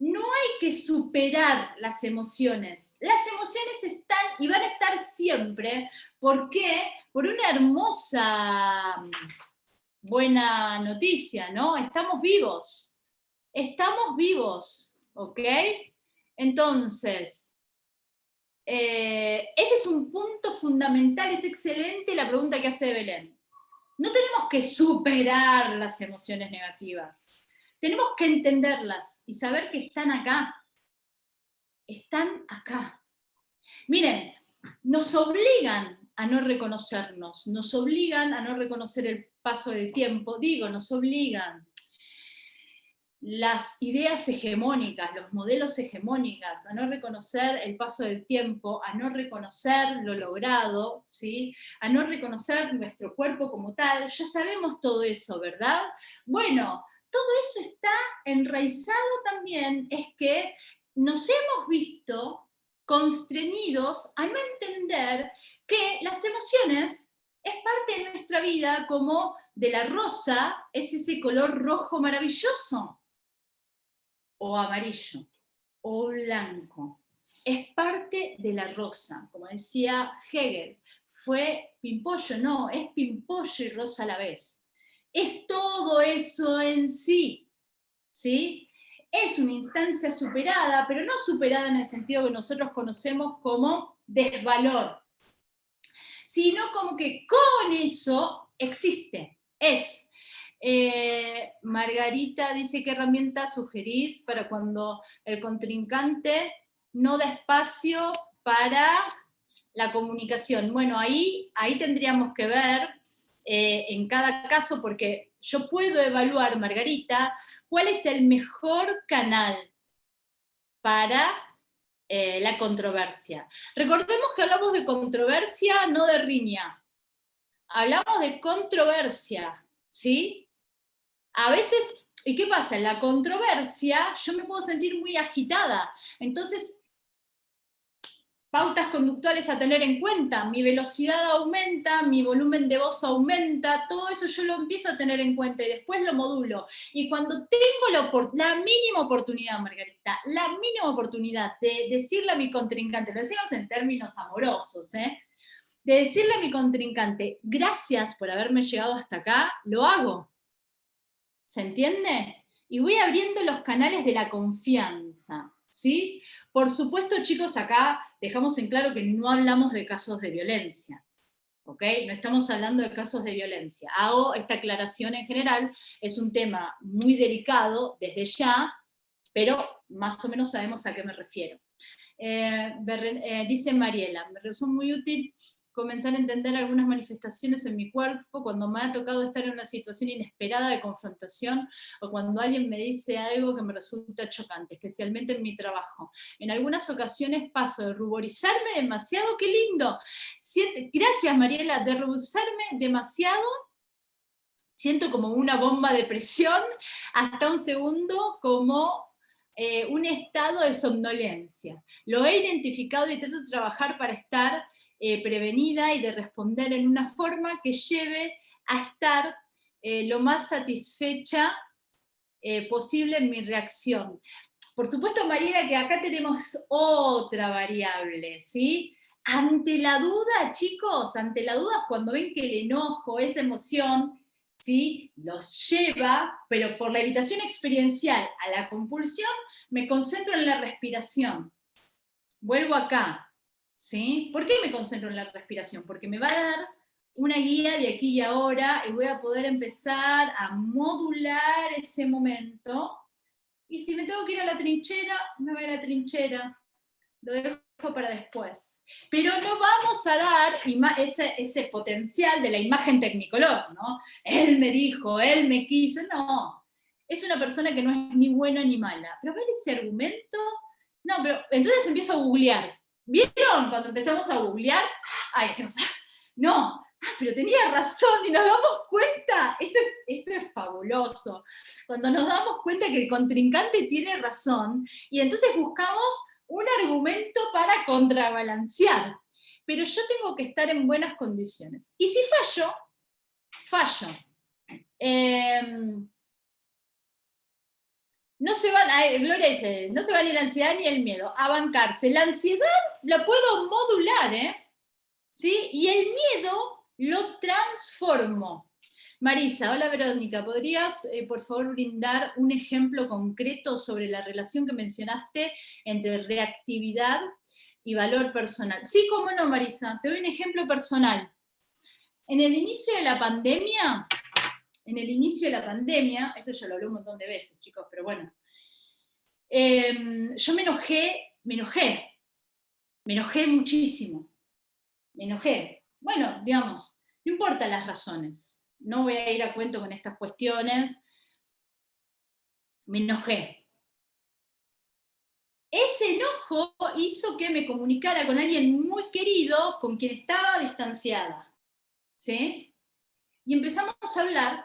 no hay que superar las emociones. Las emociones están y van a estar siempre. ¿Por qué? Por una hermosa buena noticia, ¿no? Estamos vivos. Estamos vivos, ¿ok? Entonces, ese es un punto fundamental, es excelente la pregunta que hace Belén. No tenemos que superar las emociones negativas. Tenemos que entenderlas y saber que están acá. Están acá. Miren, nos obligan a no reconocernos, nos obligan a no reconocer el paso del tiempo, nos obligan. Las ideas hegemónicas, los modelos hegemónicos, a no reconocer el paso del tiempo, a no reconocer lo logrado, ¿sí? A no reconocer nuestro cuerpo como tal. Ya sabemos todo eso, ¿verdad? Bueno, todo eso está enraizado también, es que nos hemos visto constreñidos a no entender que las emociones es parte de nuestra vida, como de la rosa es ese color rojo maravilloso, o amarillo, o blanco. Es parte de la rosa, como decía Hegel. Fue pimpollo, no, es pimpollo y rosa a la vez. Es todo eso en sí, ¿sí? Es una instancia superada, pero no superada en el sentido que nosotros conocemos como desvalor, sino como que con eso existe, es. Margarita dice, ¿qué herramienta sugerís para cuando el contrincante no da espacio para la comunicación? Bueno, ahí tendríamos que ver en cada caso, porque yo puedo evaluar, Margarita, cuál es el mejor canal para la controversia. Recordemos que hablamos de controversia, no de riña. Hablamos de controversia, ¿sí? A veces, ¿y qué pasa? En la controversia yo me puedo sentir muy agitada. Entonces, pautas conductuales a tener en cuenta. Mi velocidad aumenta, mi volumen de voz aumenta, todo eso yo lo empiezo a tener en cuenta y después lo modulo. Y cuando tengo la mínima oportunidad, Margarita, la mínima oportunidad de decirle a mi contrincante, lo decimos en términos amorosos, de decirle a mi contrincante, gracias por haberme llegado hasta acá, lo hago. ¿Se entiende? Y voy abriendo los canales de la confianza, ¿sí? Por supuesto, chicos, acá dejamos en claro que no hablamos de casos de violencia, ¿ok? No estamos hablando de casos de violencia. Hago esta aclaración en general, es un tema muy delicado desde ya, pero más o menos sabemos a qué me refiero. Dice Mariela, me resulta muy útil comenzar a entender algunas manifestaciones en mi cuerpo cuando me ha tocado estar en una situación inesperada de confrontación o cuando alguien me dice algo que me resulta chocante, especialmente en mi trabajo. En algunas ocasiones paso de ruborizarme demasiado, ¡qué lindo! Gracias, Mariela, de ruborizarme demasiado, siento como una bomba de presión, hasta un segundo como un estado de somnolencia. Lo he identificado y trato de trabajar para estar prevenida y de responder en una forma que lleve a estar lo más satisfecha posible en mi reacción. Por supuesto, Mariela, que acá tenemos otra variable, ¿sí? Ante la duda, chicos, ante la duda, cuando ven que el enojo, esa emoción, ¿sí?, los lleva, pero por la evitación experiencial a la compulsión, me concentro en la respiración. Vuelvo acá, ¿sí? ¿Por qué me concentro en la respiración? Porque me va a dar una guía de aquí y ahora y voy a poder empezar a modular ese momento. Y si me tengo que ir a la trinchera, me voy a la trinchera. Lo dejo para después. Pero no vamos a dar ese potencial de la imagen tecnicolor, ¿no? Él me dijo, él me quiso. No, es una persona que no es ni buena ni mala. Pero ver ese argumento, no, pero entonces empiezo a googlear. ¿Vieron cuando empezamos a googlear? Ay, decimos, no, pero tenía razón y nos damos cuenta, esto es fabuloso, cuando nos damos cuenta que el contrincante tiene razón y entonces buscamos un argumento para contrabalancear, pero yo tengo que estar en buenas condiciones. Y si fallo. No se van, Gloria dice, no se va ni la ansiedad ni el miedo, a bancarse. La ansiedad la puedo modular, ¿sí? Y el miedo lo transformo. Marisa, hola Verónica, ¿podrías por favor brindar un ejemplo concreto sobre la relación que mencionaste entre reactividad y valor personal? Sí, cómo no, Marisa, te doy un ejemplo personal. En el inicio de la pandemia, esto ya lo hablé un montón de veces, chicos, pero bueno, yo me enojé muchísimo, Bueno, digamos, no importa las razones, no voy a ir a cuento con estas cuestiones, me enojé. Ese enojo hizo que me comunicara con alguien muy querido, con quien estaba distanciada, ¿sí? Y empezamos a hablar,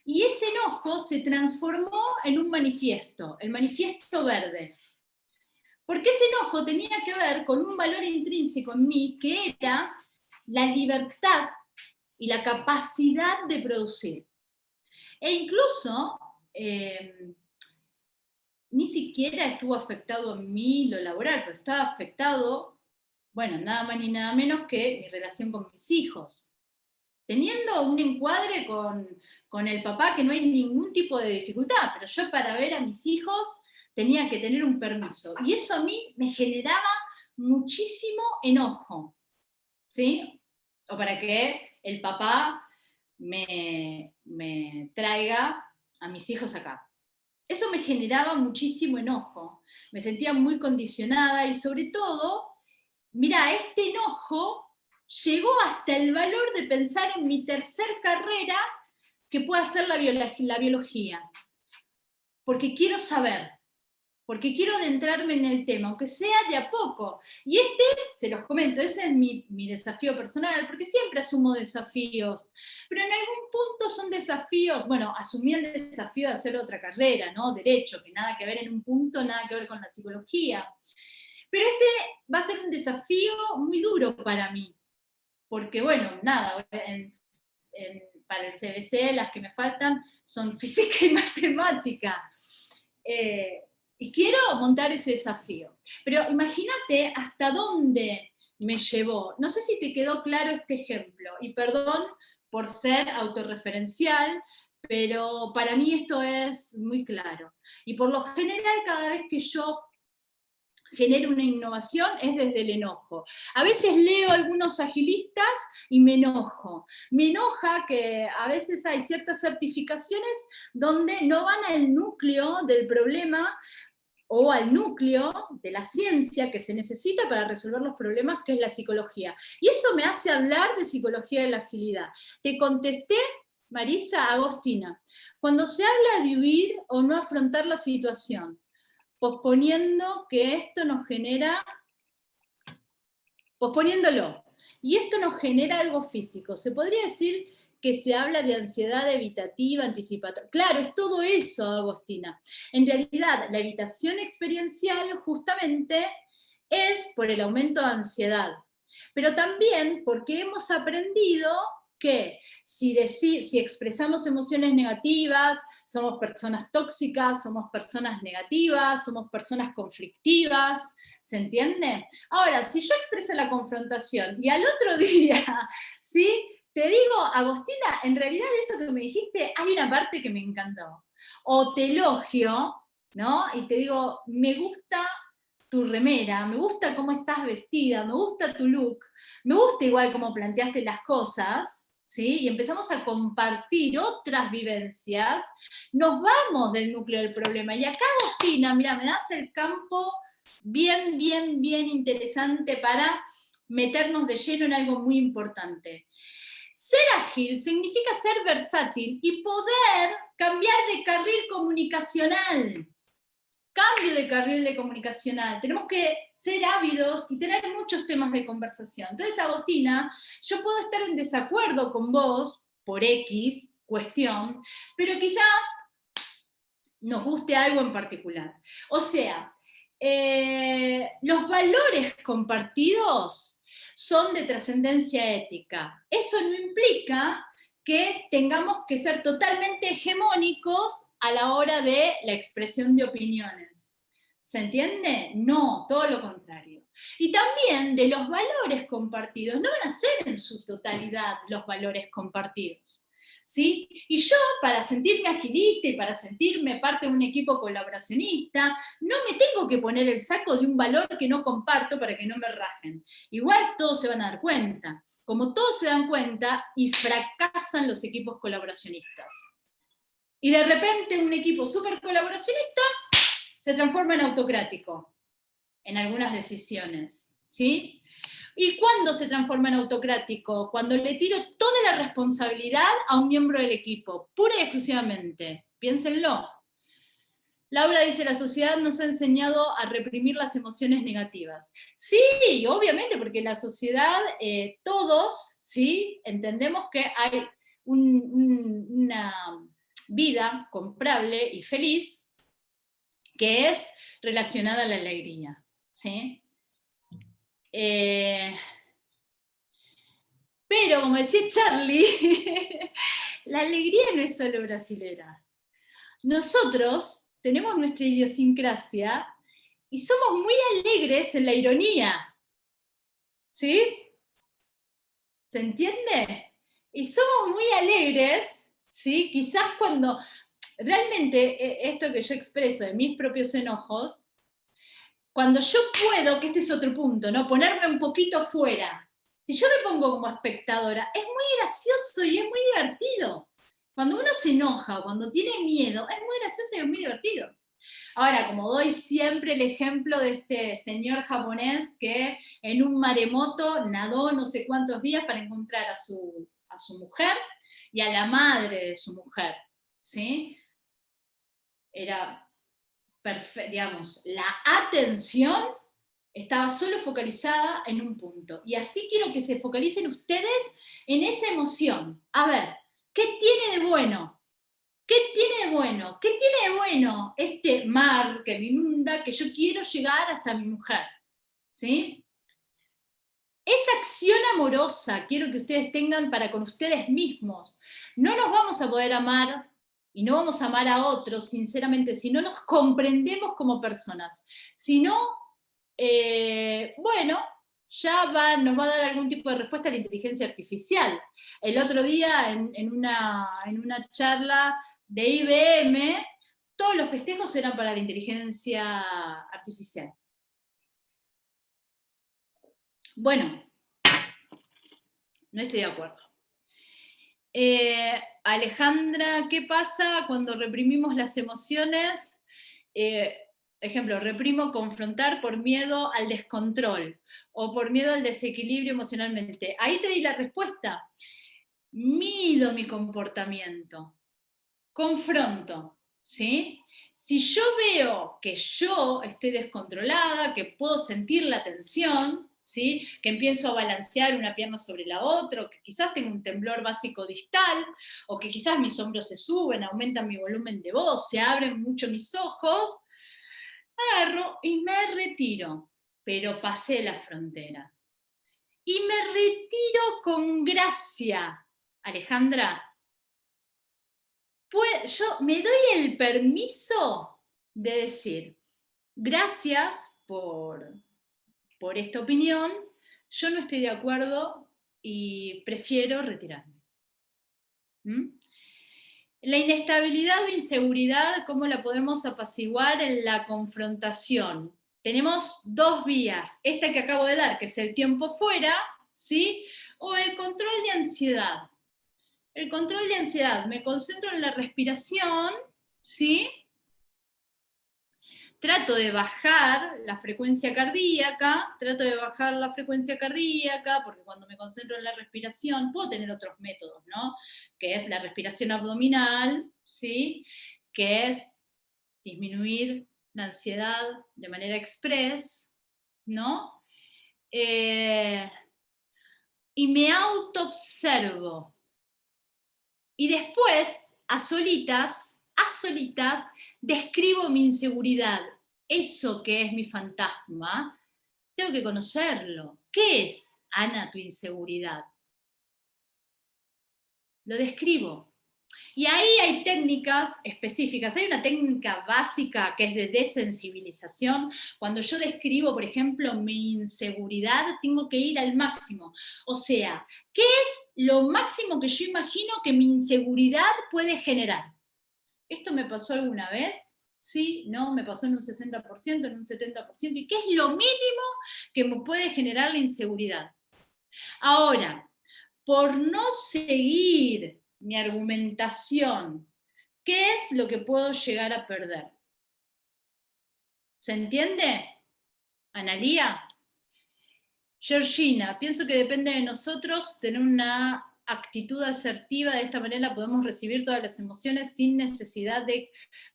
y ese enojo se transformó en un manifiesto, el manifiesto verde. Porque ese enojo tenía que ver con un valor intrínseco en mí, que era la libertad y la capacidad de producir. E incluso, ni siquiera estuvo afectado en mí lo laboral, pero estaba afectado, bueno, nada más ni nada menos que mi relación con mis hijos. Teniendo un encuadre con el papá que no hay ningún tipo de dificultad, pero yo para ver a mis hijos tenía que tener un permiso. Y eso a mí me generaba muchísimo enojo, ¿sí? O para que el papá me traiga a mis hijos acá. Eso me generaba muchísimo enojo, me sentía muy condicionada y sobre todo, mira, este enojo llegó hasta el valor de pensar en mi tercer carrera que pueda ser la biología, porque quiero saber, porque quiero adentrarme en el tema, aunque sea de a poco. Y se los comento, ese es mi desafío personal, porque siempre asumo desafíos, pero en algún punto son desafíos, bueno, asumí el desafío de hacer otra carrera, ¿no? Derecho, que nada que ver en un punto, nada que ver con la psicología. Pero va a ser un desafío muy duro para mí, porque bueno, nada, para el CBC las que me faltan son física y matemática. Y quiero montar ese desafío. Pero imagínate hasta dónde me llevó. No sé si te quedó claro este ejemplo, y perdón por ser autorreferencial, pero para mí esto es muy claro. Y por lo general, cada vez que yo genero una innovación es desde el enojo. A veces leo a algunos agilistas y me enojo. Me enoja que a veces hay ciertas certificaciones donde no van al núcleo del problema, o al núcleo de la ciencia que se necesita para resolver los problemas, que es la psicología. Y eso me hace hablar de psicología de la agilidad. Te contesté, Marisa, Agostina, cuando se habla de huir o no afrontar la situación, posponiendo que esto nos genera, posponiéndolo, y esto nos genera algo físico. Se podría decir que se habla de ansiedad evitativa, anticipatoria. Claro, es todo eso, Agostina. En realidad, la evitación experiencial justamente es por el aumento de ansiedad, pero también porque hemos aprendido que si expresamos emociones negativas, somos personas tóxicas, somos personas negativas, somos personas conflictivas, ¿se entiende? Ahora, si yo expreso la confrontación y al otro día, ¿sí? Te digo, Agostina, en realidad eso que me dijiste, hay una parte que me encantó. O te elogio, ¿no? Y te digo, me gusta tu remera, me gusta cómo estás vestida, me gusta tu look, me gusta igual cómo planteaste las cosas, ¿sí? Y empezamos a compartir otras vivencias, nos vamos del núcleo del problema. Y acá, Agostina, mira, me das el campo bien, bien, bien interesante para meternos de lleno en algo muy importante. Ser ágil significa ser versátil y poder cambiar de carril comunicacional. Cambio de carril de comunicacional. Tenemos que ser ávidos y tener muchos temas de conversación. Entonces, Agostina, yo puedo estar en desacuerdo con vos por X cuestión, pero quizás nos guste algo en particular. O sea, los valores compartidos son de trascendencia ética. Eso no implica que tengamos que ser totalmente hegemónicos a la hora de la expresión de opiniones. ¿Se entiende? No, todo lo contrario. Y también de los valores compartidos, no van a ser en su totalidad los valores compartidos. ¿Sí? Y yo, para sentirme agilista y para sentirme parte de un equipo colaboracionista, no me tengo que poner el saco de un valor que no comparto para que no me rajen. Igual todos se van a dar cuenta. Como todos se dan cuenta y fracasan los equipos colaboracionistas. Y de repente un equipo súper colaboracionista se transforma en autocrático en algunas decisiones. ¿Sí? ¿Y cuándo se transforma en autocrático? Cuando le tiro toda la responsabilidad a un miembro del equipo, pura y exclusivamente. Piénsenlo. Laura dice, la sociedad nos ha enseñado a reprimir las emociones negativas. Sí, obviamente, porque la sociedad, todos, ¿sí? Entendemos que hay una vida comprable y feliz que es relacionada a la alegría, ¿sí? Pero, como decía Charlie, la alegría no es solo brasilera. Nosotros tenemos nuestra idiosincrasia y somos muy alegres en la ironía. ¿Sí? ¿Se entiende? Y somos muy alegres, ¿sí? Quizás cuando realmente esto que yo expreso de mis propios enojos, cuando yo puedo, que este es otro punto, ¿no? Ponerme un poquito fuera. Si yo me pongo como espectadora, es muy gracioso y es muy divertido. Cuando uno se enoja, cuando tiene miedo, es muy gracioso y es muy divertido. Ahora, como doy siempre el ejemplo de este señor japonés que en un maremoto nadó no sé cuántos días para encontrar a su mujer y a la madre de su mujer, ¿sí? Era perfecto, digamos, la atención estaba solo focalizada en un punto. Y así quiero que se focalicen ustedes en esa emoción. A ver, ¿qué tiene de bueno? ¿Qué tiene de bueno? ¿Qué tiene de bueno este mar que me inunda, que yo quiero llegar hasta mi mujer? ¿Sí? Esa acción amorosa quiero que ustedes tengan para con ustedes mismos. No nos vamos a poder amar y no vamos a amar a otros, sinceramente, si no nos comprendemos como personas. Si no, bueno, nos va a dar algún tipo de respuesta a la inteligencia artificial. El otro día, en una charla de IBM, todos los festejos eran para la inteligencia artificial. Bueno, no estoy de acuerdo. Alejandra, ¿qué pasa cuando reprimimos las emociones? ejemplo, reprimo confrontar por miedo al descontrol, o por miedo al desequilibrio emocionalmente. Ahí te di la respuesta. Mido mi comportamiento, confronto, ¿sí? Si yo veo que yo estoy descontrolada, que puedo sentir la tensión, ¿sí? Que empiezo a balancear una pierna sobre la otra, o que quizás tengo un temblor básico distal, o que quizás mis hombros se suben, aumentan mi volumen de voz, se abren mucho mis ojos, agarro y me retiro, pero pasé la frontera. Y me retiro con gracia, Alejandra. Yo me doy el permiso de decir, gracias por esta opinión, yo no estoy de acuerdo y prefiero retirarme. ¿Mm? La inestabilidad o inseguridad, ¿cómo la podemos apaciguar en la confrontación? Tenemos dos vías, esta que acabo de dar, que es el tiempo fuera, ¿sí? O el control de ansiedad. El control de ansiedad, me concentro en la respiración, ¿sí? Trato de bajar la frecuencia cardíaca, porque cuando me concentro en la respiración, puedo tener otros métodos, ¿no? Que es la respiración abdominal, ¿sí? Que es disminuir la ansiedad de manera express, ¿no? Y me autoobservo. Y después, a solitas, describo mi inseguridad. Eso que es mi fantasma, tengo que conocerlo. ¿Qué es, Ana, tu inseguridad? Lo describo. Y ahí hay técnicas específicas. Hay una técnica básica que es de desensibilización. Cuando yo describo, por ejemplo, mi inseguridad, tengo que ir al máximo. O sea, ¿qué es lo máximo que yo imagino que mi inseguridad puede generar? ¿Esto me pasó alguna vez? Sí, no, me pasó en un 60%, en un 70%. ¿Y qué es lo mínimo que me puede generar la inseguridad? Ahora, por no seguir mi argumentación, ¿qué es lo que puedo llegar a perder? ¿Se entiende? Analía. Georgina, pienso que depende de nosotros tener una actitud asertiva, de esta manera podemos recibir todas las emociones sin necesidad de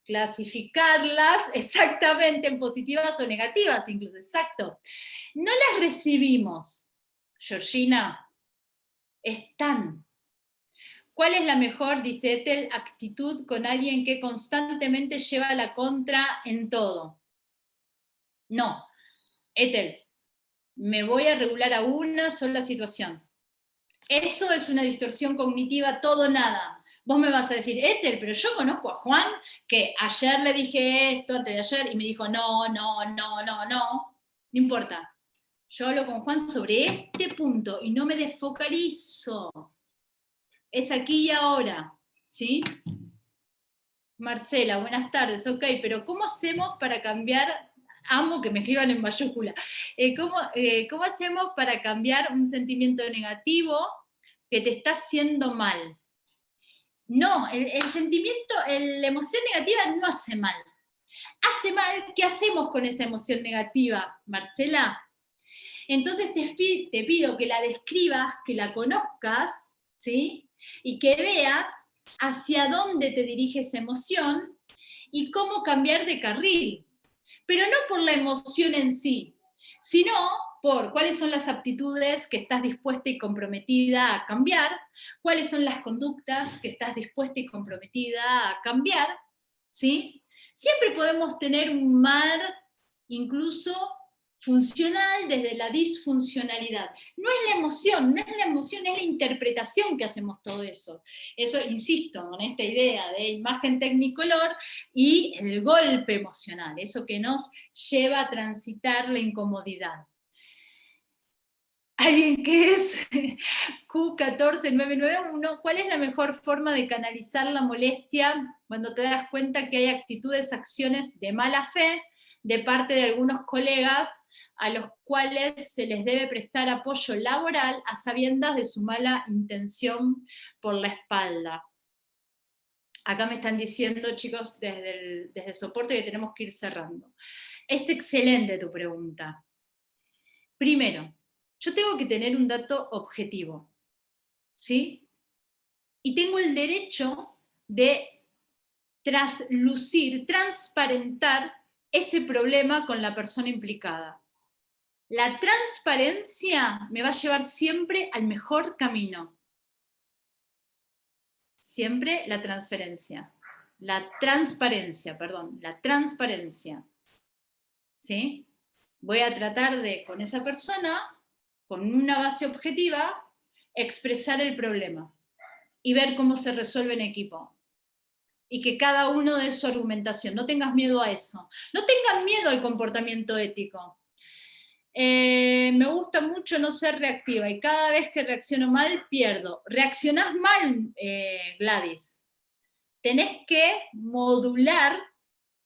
clasificarlas exactamente en positivas o negativas, incluso, exacto. No las recibimos, Georgina, están. ¿Cuál es la mejor, dice Ethel, actitud con alguien que constantemente lleva la contra en todo? No, Ethel, me voy a regular a una sola situación. Eso es una distorsión cognitiva, todo nada. Vos me vas a decir, Ethel, pero yo conozco a Juan que ayer le dije esto, antes de ayer, y me dijo, no. No importa. Yo hablo con Juan sobre este punto y no me desfocalizo. Es aquí y ahora, ¿sí? Marcela, buenas tardes, ok, pero ¿cómo hacemos para cambiar? Amo que me escriban en mayúscula. ¿Cómo hacemos para cambiar un sentimiento negativo que te está haciendo mal? No, el sentimiento, la emoción negativa no hace mal. Hace mal, ¿qué hacemos con esa emoción negativa, Marcela? Entonces te pido que la describas, que la conozcas, ¿sí? Y que veas hacia dónde te dirige esa emoción y cómo cambiar de carril. Pero no por la emoción en sí, sino por cuáles son las aptitudes que estás dispuesta y comprometida a cambiar, cuáles son las conductas que estás dispuesta y comprometida a cambiar, ¿sí? Siempre podemos tener un mar incluso funcional desde la disfuncionalidad. No es la emoción, es la interpretación que hacemos todo eso. Eso, insisto, con esta idea de imagen tecnicolor y el golpe emocional, eso que nos lleva a transitar la incomodidad. Alguien que es Q14991, ¿cuál es la mejor forma de canalizar la molestia cuando te das cuenta que hay actitudes, acciones de mala fe de parte de algunos colegas a los cuales se les debe prestar apoyo laboral a sabiendas de su mala intención por la espalda? Acá me están diciendo, chicos, desde el soporte que tenemos que ir cerrando. Es excelente tu pregunta. Primero, yo tengo que tener un dato objetivo, ¿sí? Y tengo el derecho de traslucir, transparentar ese problema con la persona implicada. La transparencia me va a llevar siempre al mejor camino. Siempre la transparencia. La transparencia. ¿Sí? Voy a tratar de, con esa persona, con una base objetiva, expresar el problema y ver cómo se resuelve en equipo. Y que cada uno dé su argumentación. No tengas miedo a eso. No tengas miedo al comportamiento ético. Me gusta mucho no ser reactiva y cada vez que reacciono mal, pierdo. Reaccionás mal, Gladys. Tenés que modular,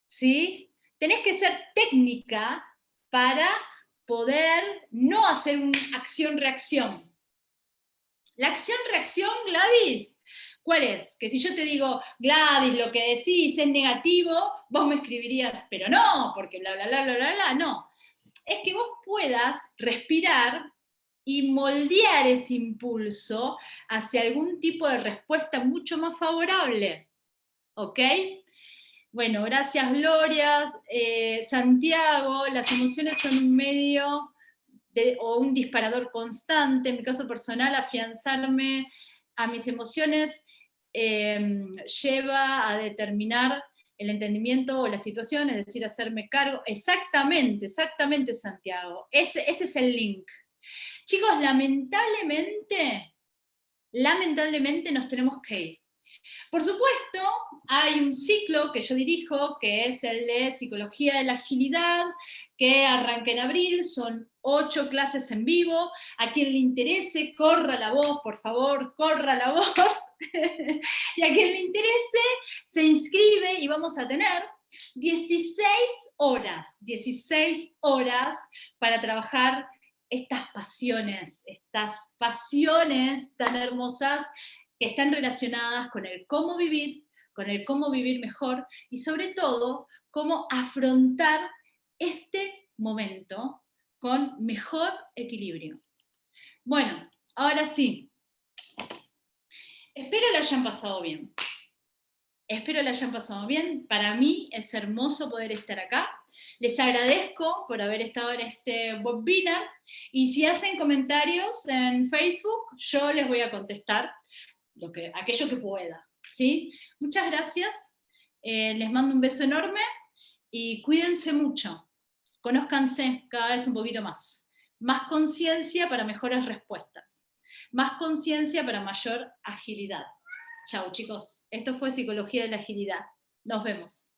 ¿sí? Tenés que ser técnica para poder no hacer una acción-reacción. La acción-reacción, Gladys, ¿cuál es? Que si yo te digo, Gladys, lo que decís es negativo, vos me escribirías, pero no, porque bla, bla, bla, bla, bla, bla, no. Es que vos puedas respirar y moldear ese impulso hacia algún tipo de respuesta mucho más favorable. ¿Ok? Bueno, gracias Gloria. Santiago, las emociones son un medio o un disparador constante. En mi caso personal, afianzarme a mis emociones lleva a determinar el entendimiento o la situación, es decir, hacerme cargo. Exactamente, Santiago. Ese es el link. Chicos, lamentablemente nos tenemos que ir. Por supuesto, hay un ciclo que yo dirijo, que es el de Psicología de la Agilidad, que arranca en abril, son 8 clases en vivo. A quien le interese, corra la voz, por favor, corra la voz. Y a quien le interese, se inscribe y vamos a tener 16 horas para trabajar estas pasiones tan hermosas que están relacionadas con el cómo vivir mejor y sobre todo cómo afrontar este momento con mejor equilibrio. Bueno, ahora sí, espero lo hayan pasado bien. Para mí es hermoso poder estar acá. Les agradezco por haber estado en este webinar y si hacen comentarios en Facebook, yo les voy a contestar aquello que pueda. ¿Sí? Muchas gracias. Les mando un beso enorme y cuídense mucho. Conózcanse cada vez un poquito más. Más conciencia para mejores respuestas. Más conciencia para mayor agilidad. Chau, chicos. Esto fue Psicología de la Agilidad. Nos vemos.